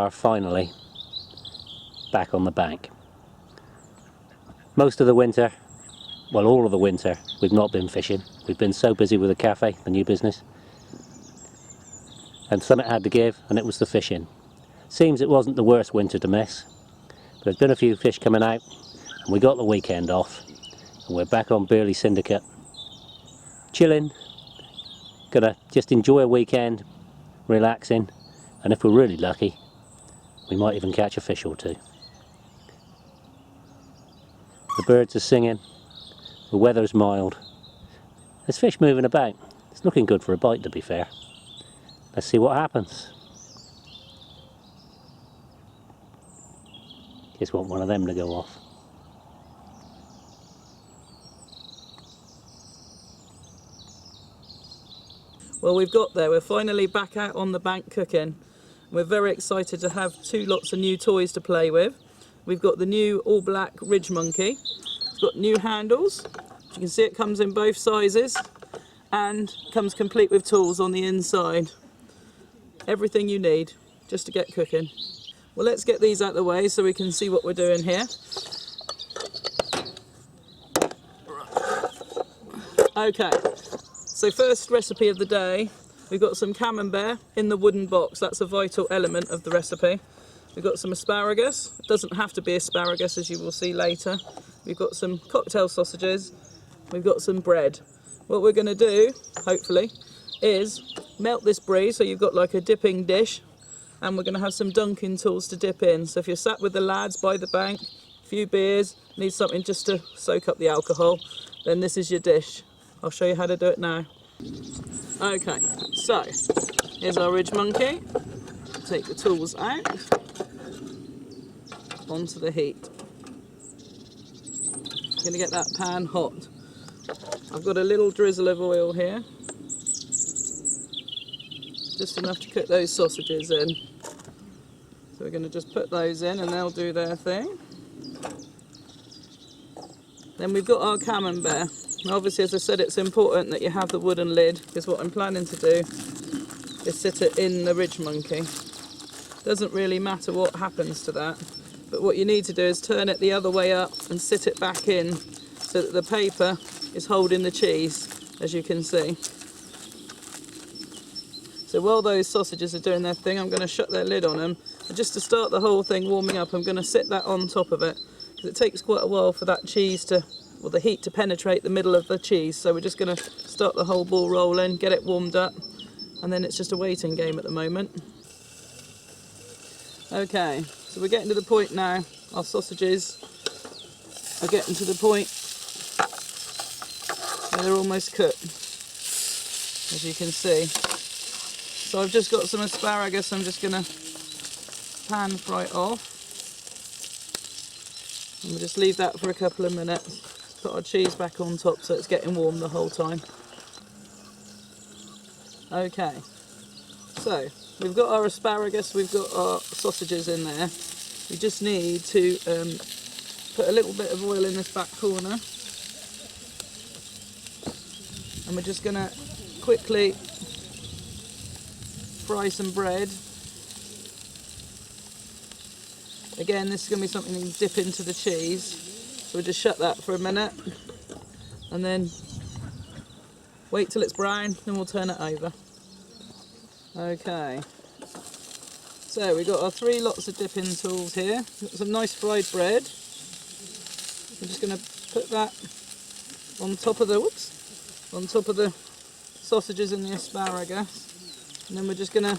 are finally back on the bank. Most of the winter, well, all of the winter, we've not been fishing. We've been so busy with the cafe, the new business, and something had to give, and it was the fishing. Seems it wasn't the worst winter to miss, but there's been a few fish coming out, and we got the weekend off, and we're back on Bearley Syndicate, chilling, gonna just enjoy a weekend, relaxing, and if we're really lucky, we might even catch a fish or two. The birds are singing, the weather's mild, there's fish moving about. It's looking good for a bite, to be fair. Let's see what happens. Just want one of them to go off. Well, we've got there. We're finally back out on the bank cooking. We're very excited to have two lots of new toys to play with. We've got the new all black RidgeMonkey. It's got new handles. As you can see, it comes in both sizes and comes complete with tools on the inside. Everything you need just to get cooking. Well, let's get these out of the way so we can see what we're doing here. Okay, so first recipe of the day, we've got some camembert in the wooden box. That's a vital element of the recipe. We've got some asparagus. It doesn't have to be asparagus, as you will see later. We've got some cocktail sausages. We've got some bread. What we're going to do, hopefully, is melt this brie so you've got like a dipping dish, and we're going to have some dunking tools to dip in. So if you're sat with the lads by the bank, a few beers, need something just to soak up the alcohol, then this is your dish. I'll show you how to do it now. Okay, so here's our RidgeMonkey. Take the tools out, onto the heat. Going to get that pan hot. I've got a little drizzle of oil here, just enough to cook those sausages in. So we're going to just put those in and they'll do their thing. Then we've got our camembert. Now obviously, as I said, it's important that you have the wooden lid, because what I'm planning to do is sit it in the RidgeMonkey. Doesn't really matter what happens to that, but what you need to do is turn it the other way up and sit it back in so that the paper is holding the cheese, as you can see. So while those sausages are doing their thing, I'm going to shut their lid on them. And just to start the whole thing warming up, I'm going to sit that on top of it, because it takes quite a while for that cheese to, or the heat to penetrate the middle of the cheese. So we're just going to start the whole ball rolling, get it warmed up, and then it's just a waiting game at the moment. Okay, so we're getting to the point now. Our sausages are getting to the point where they're almost cooked, as you can see. So I've just got some asparagus. I'm just going to pan fry it off. And we'll just leave that for a couple of minutes. Put our cheese back on top so it's getting warm the whole time. Okay, so we've got our asparagus, we've got our sausages in there. We just need to put a little bit of oil in this back corner. And we're just going to quickly fry some bread. Again, this is going to be something you can dip into the cheese. So we'll just shut that for a minute and then wait till it's brown, then we'll turn it over. Okay, so we've got our 3 lots of dipping tools here. We've got some nice fried bread. I'm just going to put that on top of the sausages and the asparagus, and then we're just going to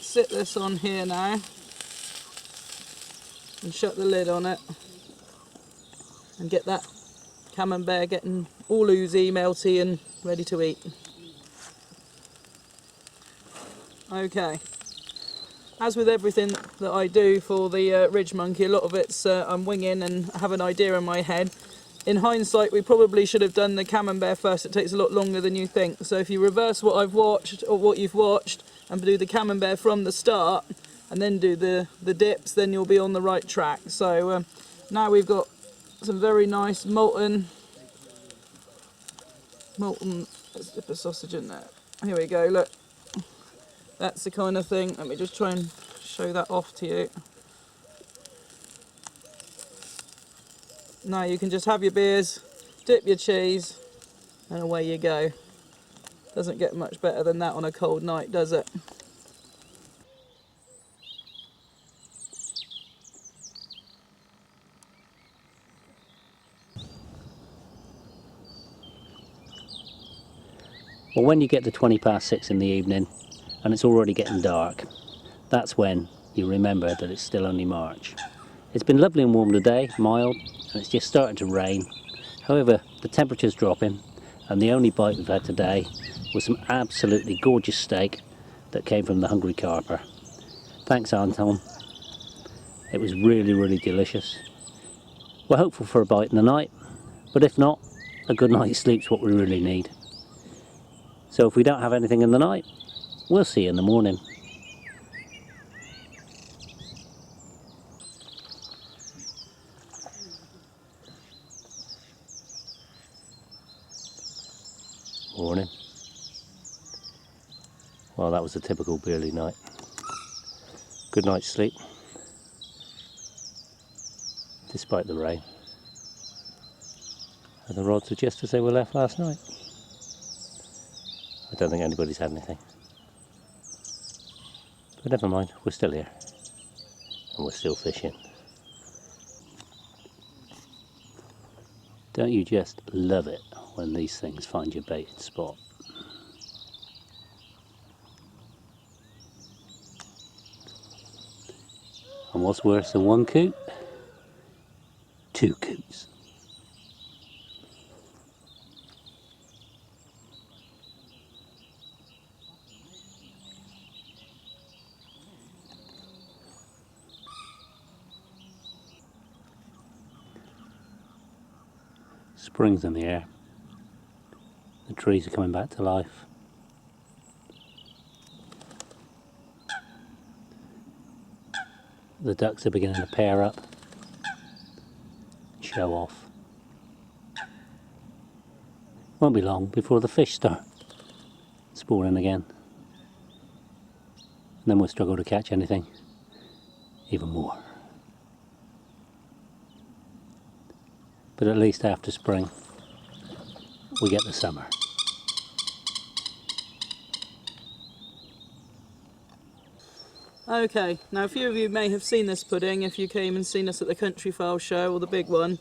sit this on here now and shut the lid on it and get that camembert getting all oozy, melty and ready to eat. Okay, as with everything that I do for the RidgeMonkey, a lot of it's I'm winging and have an idea in my head. In hindsight, we probably should have done the camembert first. It takes a lot longer than you think. So if you reverse what I've watched, or what you've watched, and do the camembert from the start, and then do the dips, then you'll be on the right track. So now we've got some very nice molten, let's dip a sausage in there. Here we go, look. That's the kind of thing. Let me just try and show that off to you. Now you can just have your beers, dip your cheese, and away you go. Doesn't get much better than that on a cold night, does it? Well, when you get to 6:20 in the evening and it's already getting dark, that's when you remember that it's still only March. It's been lovely and warm today, mild, and it's just starting to rain. However, the temperature's dropping, and the only bite we've had today was some absolutely gorgeous steak that came from the Hungry Carper. Thanks, Anton. It was really, really delicious. We're hopeful for a bite in the night, but if not, a good night's sleep's what we really need. So if we don't have anything in the night, we'll see you in the morning. Morning. Well, that was a typical Bearley night. Good night's sleep, despite the rain. And the rods are just as they were left last night. I don't think anybody's had anything. But never mind, we're still here. And we're still fishing. Don't you just love it when these things find your baited spot? And what's worse than one coot? Two coots. Spring's in the air. The trees are coming back to life. The ducks are beginning to pair up, show off. Won't be long before the fish start spawning again. And then we'll struggle to catch anything even more. But at least after spring, we get the summer. Okay, now a few of you may have seen this pudding if you came and seen us at the Country File show, or the big one.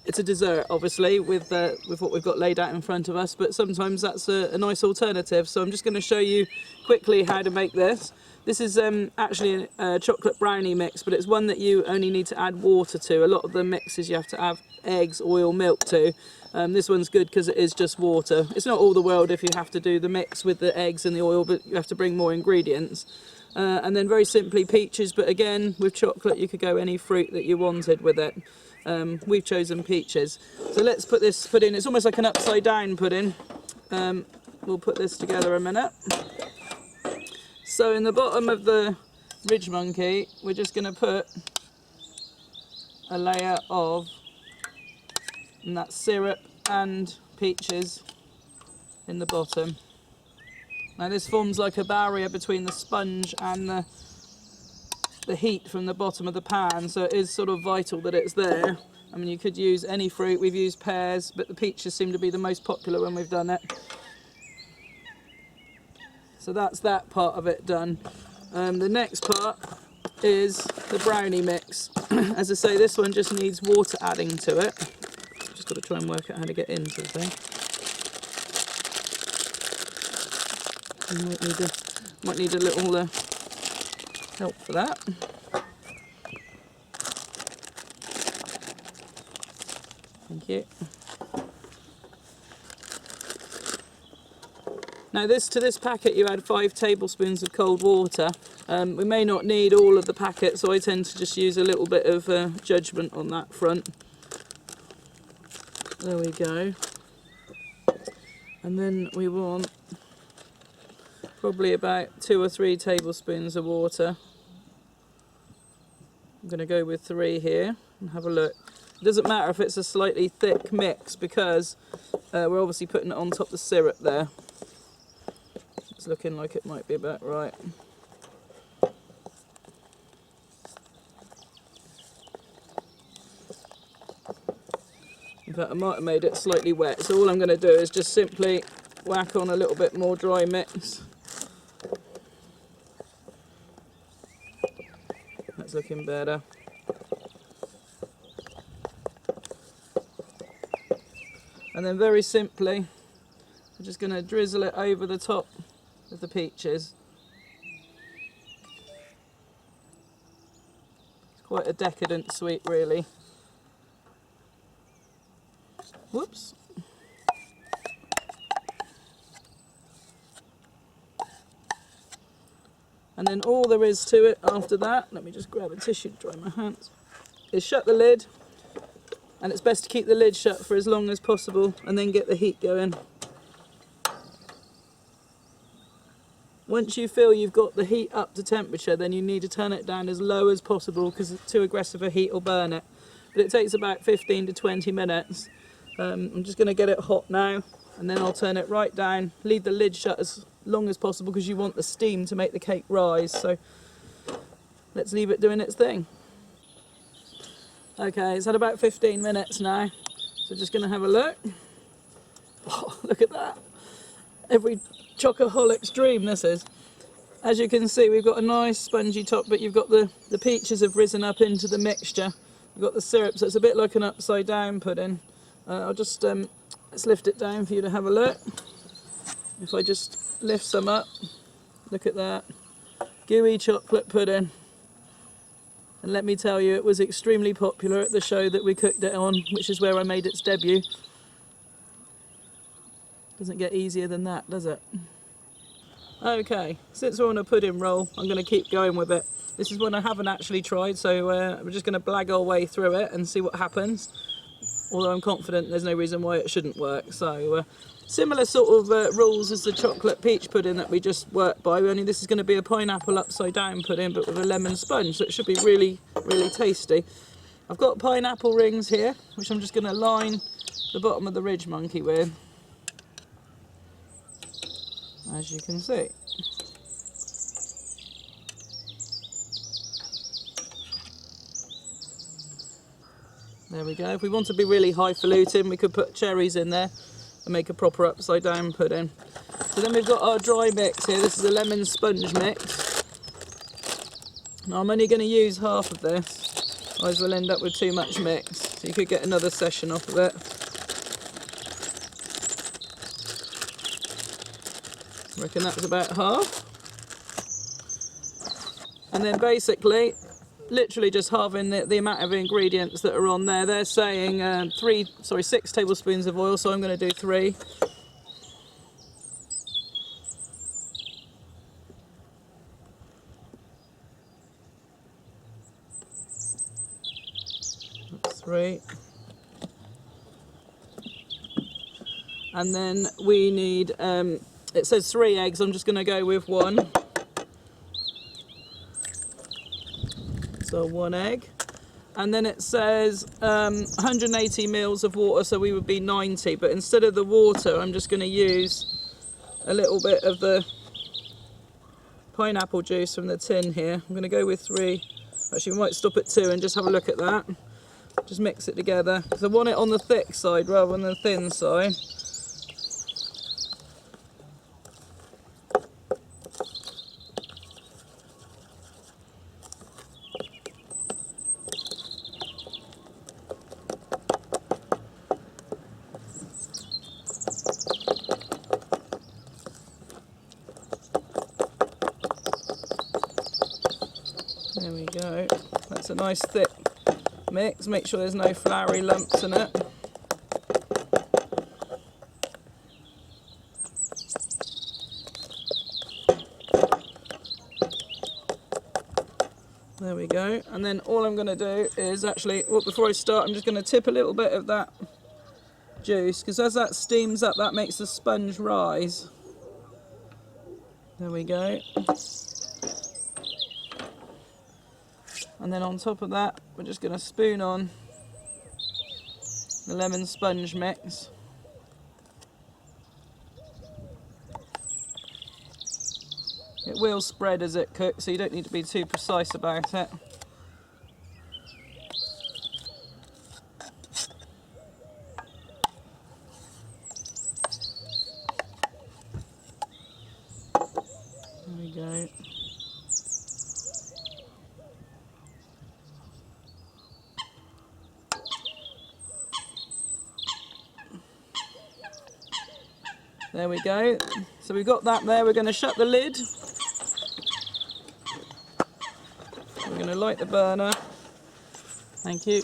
It's a dessert, obviously, with what we've got laid out in front of us, but sometimes that's a nice alternative. So I'm just going to show you quickly how to make this. This is actually a chocolate brownie mix, but it's one that you only need to add water to. A lot of the mixes you have to add eggs, oil, milk to. This one's good because it is just water. It's not all the world if you have to do the mix with the eggs and the oil, but you have to bring more ingredients. And then very simply peaches, but again with chocolate you could go any fruit that you wanted with it. We've chosen peaches. So let's put this pudding, it's almost like an upside down pudding. We'll put this together a minute. So in the bottom of the RidgeMonkey we're just going to put a layer of that syrup and peaches in the bottom. Now this forms like a barrier between the sponge and the heat from the bottom of the pan, so it is sort of vital that it's there. I mean, you could use any fruit, we've used pears, but the peaches seem to be the most popular when we've done it. So that's that part of it done. The next part is the brownie mix. As I say, this one just needs water adding to it. Just got to try and work out how to get into the thing. Might need a little help for that. Thank you. Now to this packet you add 5 tablespoons of cold water. We may not need all of the packet, so I tend to just use a little bit of judgment on that front. There we go. And then we want probably about 2 or 3 tablespoons of water. I'm going to go with 3 here and have a look. It doesn't matter if it's a slightly thick mix because we're obviously putting it on top of the syrup there. It's looking like it might be about right. In fact, I might have made it slightly wet, so all I'm going to do is just simply whack on a little bit more dry mix. That's looking better. And then very simply, I'm just going to drizzle it over the top of the peaches. It's quite a decadent sweet, really. Whoops. And then all there is to it after that, let me just grab a tissue to dry my hands, is shut the lid. And it's best to keep the lid shut for as long as possible and then get the heat going. Once you feel you've got the heat up to temperature, then you need to turn it down as low as possible because too aggressive a heat will burn it. But it takes about 15 to 20 minutes. I'm just going to get it hot now and then I'll turn it right down. Leave the lid shut as long as possible because you want the steam to make the cake rise. So let's leave it doing its thing. Okay, it's had about 15 minutes now, so just going to have a look. Oh, look at that. Every chocoholic's dream this is. As you can see, we've got a nice spongy top, but you've got the peaches have risen up into the mixture. You've got the syrup, so it's a bit like an upside down pudding. I'll just, let's lift it down for you to have a look. If I just lift some up, look at that. Gooey chocolate pudding. And let me tell you, it was extremely popular at the show that we cooked it on, which is where I made its debut. Doesn't get easier than that, does it? Okay, since we're on a pudding roll, I'm going to keep going with it. This is one I haven't actually tried, so we're just going to blag our way through it and see what happens. Although I'm confident there's no reason why it shouldn't work. So similar sort of rules as the chocolate peach pudding that we just worked by, only this is going to be a pineapple upside down pudding but with a lemon sponge, so it should be really, really tasty. I've got pineapple rings here, which I'm just going to line the bottom of the RidgeMonkey with, as you can see. There we go. If we want to be really highfalutin, we could put cherries in there and make a proper upside down pudding. So then we've got our dry mix here. This is a lemon sponge mix. Now I'm only going to use half of this, otherwise we'll end up with too much mix. So you could get another session off of it. I reckon that's about half. And then basically, literally just halving the amount of ingredients that are on there. They're saying 6 tablespoons of oil, so I'm going to do 3. That's 3. And then we need, it says 3 eggs, I'm just going to go with 1. So 1 egg. And then it says 180 mils of water, so we would be 90, but instead of the water I'm just going to use a little bit of the pineapple juice from the tin here. I'm going to go with 3. Actually, we might stop at 2 and just have a look at that. Just mix it together, because I want it on the thick side rather than the thin side. There we go. That's a nice thick mix. Make sure there's no floury lumps in it. There we go. And then all I'm going to do is actually, well, before I start, I'm just going to tip a little bit of that juice, because as that steams up, that makes the sponge rise. There we go. And then on top of that, we're just going to spoon on the lemon sponge mix. It will spread as it cooks, so you don't need to be too precise about it. There we go. So we've got that there. We're going to shut the lid. We're going to light the burner. Thank you.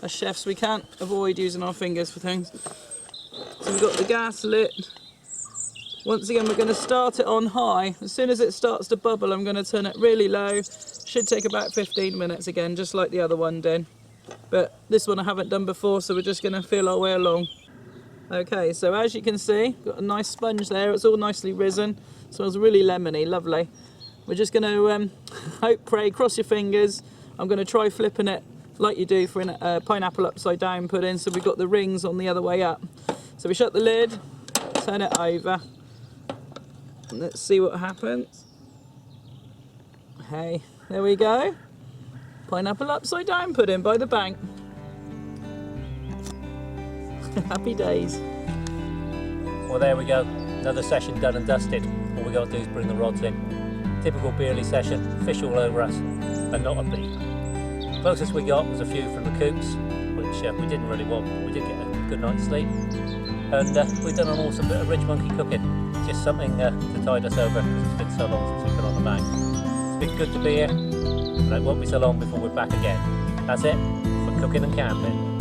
As chefs, we can't avoid using our fingers for things. So we've got the gas lit. Once again, we're going to start it on high. As soon as it starts to bubble, I'm going to turn it really low. Should take about 15 minutes again, just like the other one did. But this one I haven't done before, so we're just going to feel our way along. Okay, so as you can see, got a nice sponge there. It's all nicely risen. Smells really lemony, lovely. We're just going to hope, pray, cross your fingers. I'm going to try flipping it like you do for a pineapple upside down pudding, so we've got the rings on the other way up. So we shut the lid, turn it over, and let's see what happens. Hey, there we go. Pineapple upside down pudding by the bank. Happy days. Well, there we go. Another session done and dusted. All we got to do is bring the rods in. Typical Bearley session, fish all over us, but not a beat. Closest we got was a few from the coops, which we didn't really want, but we did get a good night's sleep. And we've done an awesome bit of RidgeMonkey cooking. Just something to tide us over, because it's been so long since we've been on the bank. It's been good to be here, but it won't be so long before we're back again. That's it for Cooking and Camping.